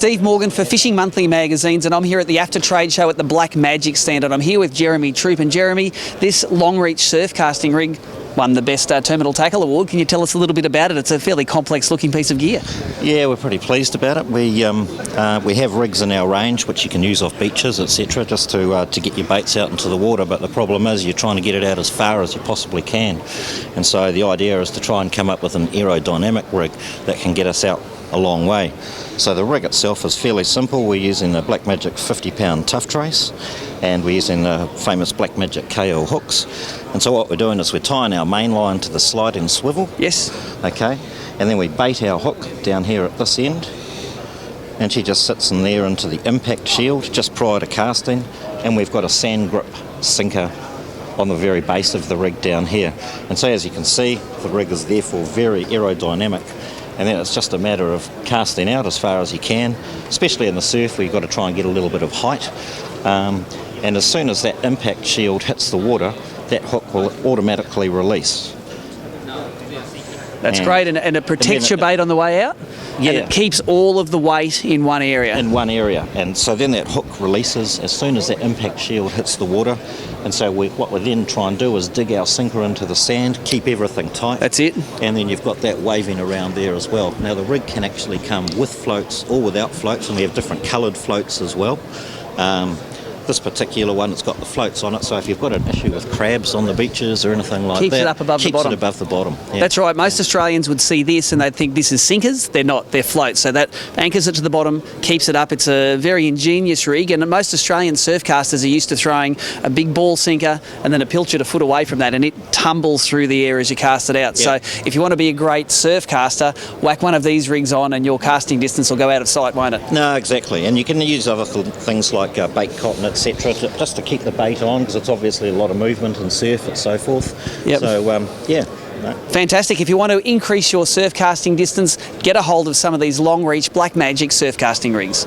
Steve Morgan for Fishing Monthly magazines, and I'm here at the AFTA trade show at the Black Magic stand, and I'm here with Jeremy Troop. And Jeremy, this Longreach surfcasting rig won the Best Terminal Tackle Award. Can you tell us a little bit about it? It's a fairly complex looking piece of gear. Yeah, we're pretty pleased about it. We have rigs in our range which you can use off beaches, etc., just to get your baits out into the water, but the problem is you're trying to get it out as far as you possibly can. And so the idea is to try and come up with an aerodynamic rig that can get us out a long way. So the rig itself is fairly simple. We're using the Black Magic 50-pound tough trace, and we're using the famous Black Magic KL hooks. And so what we're doing is we're tying our main line to the sliding swivel. Yes. Okay. And then we bait our hook down here at this end, and she just sits in there into the impact shield just prior to casting, and we've got a sand grip sinker on the very base of the rig down here. And so as you can see, the rig is therefore very aerodynamic. And then it's just a matter of casting out as far as you can, especially in the surf where you've got to try and get a little bit of height. And as soon as that impact shield hits the water, that hook will automatically release. That's great, and it protects your bait on the way out? Yeah. And it keeps all of the weight in one area? In one area. And so then that hook releases as soon as that impact shield hits the water. And so what we then try and do is dig our sinker into the sand, keep everything tight. That's it. And then you've got that waving around there as well. Now the rig can actually come with floats or without floats, and we have different coloured floats as well. This particular one, it's got the floats on it, so if you've got an issue with crabs on the beaches or anything like Keeps that, it up above the bottom. Keeps it above the bottom. Yeah. That's right. Most Australians would see this and they'd think this is sinkers. They're not. They're floats. So that anchors it to the bottom, keeps it up. It's a very ingenious rig, and most Australian surfcasters are used to throwing a big ball sinker and then a pilchard a foot away from that, and it tumbles through the air as you cast it out. Yep. So if you want to be a great surfcaster, whack one of these rigs on and your casting distance will go out of sight, won't it? No, exactly. And you can use other things like bait cotton, etc., just to keep the bait on, because it's obviously a lot of movement and surf and so forth. Yep. So, yeah. No. Fantastic. If you want to increase your surf casting distance, get a hold of some of these Longreach Black Magic surf casting rigs.